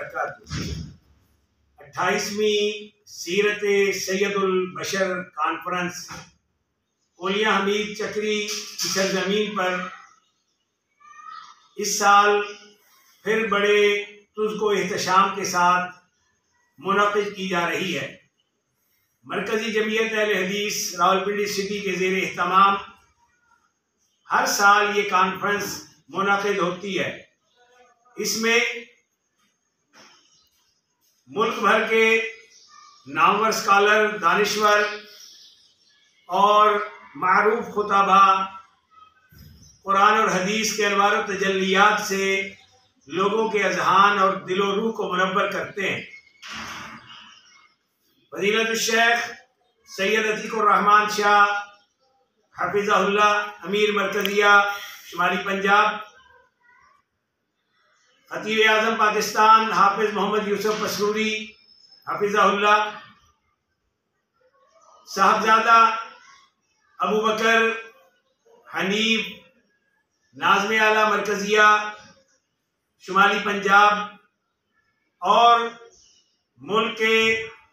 वबरकातुहू। 28वीं सीरत सैयदुल बशर कॉन्फ्रेंस ओलिया हमीद चक्री की सरजमीन पर इस साल फिर बड़े तुज़्को एहतशाम के साथ मुनक़िद की जा रही है। मरकज़ी जमीयत अहले हदीस रावलपिंडी सिटी के ज़ेर एहतमाम हर साल ये कॉन्फ्रेंस मुनक़िद होती है। इसमें मुल्क भर के नामवर स्कॉलर, दानिश्वर और मारूफ खुताबा कुरान और हदीस के अनवार और तजल्लियात से लोगों के अज़हान और दिलो रूह को मुनव्वर करते हैं। फजीलतुल शेख सैयद अतीकुर रहमान शाह हफिज़हुल्लाह अमीर मरकजिया शुमाली पंजाब, खतीब आज़म पाकिस्तान हाफिज़ मोहम्मद यूसुफ पसरूरी हफिज़हुल्लाह, साहबजादा अबू बकर हनीफ नाज़्म आला मरकजिया शुमाली पंजाब और मुल्क के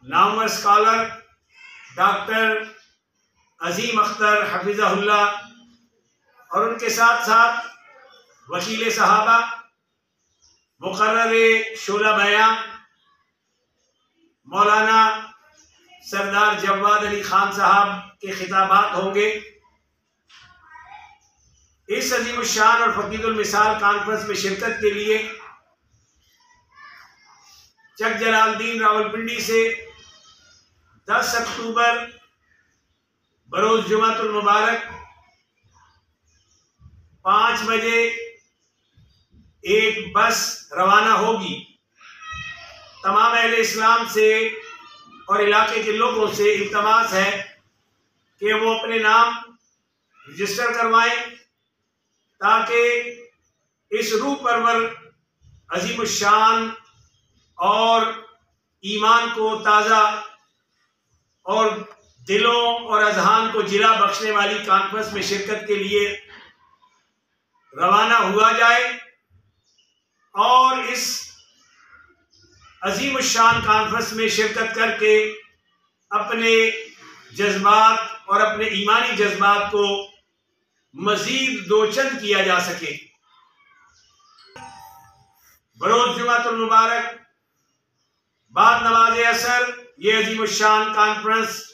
नामवर स्कॉलर डॉक्टर अजीम अख्तर हफिज़हुल्लाह और उनके साथ साथ वकील सहाबा, मुकर्रर शोला बयां मौलाना सरदार जवाद अली खान साहब के खिताबात होंगे। इस अज़ीमुश्शान और फ़क़ीदुल मिसाल कॉन्फ्रेंस में शिरकत के लिए चक जलालुद्दीन रावलपिंडी से 10 अक्टूबर बरोज़ जुमातुल मुबारक 5 बजे एक बस रवाना होगी। तमाम अहले इस्लाम से और इलाके के लोगों से इल्तमास है कि वो अपने नाम रजिस्टर करवाएं ताकि इस रूह परवर अज़ीमुश्शान और ईमान को ताज़ा और दिलों और अज़हान को जिला बख्शने वाली कॉन्फ्रेंस में शिरकत के लिए रवाना हुआ जाए और इस अज़ीमुश्शान कॉन्फ्रेंस में शिरकत करके अपने जज्बात और अपने ईमानी जज्बात को मजीद दोचंद किया जा सके। बरोज़ जुमातुल मुबारक बाद नमाज असर ये अज़ीमुश्शान कॉन्फ्रेंस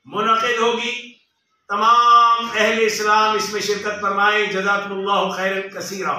मुनक़िद होगी। तमाम अहले इस्लाम इसमें शिरकत फरमाए। जज़ाकुमुल्लाहु खैरन कसीरा।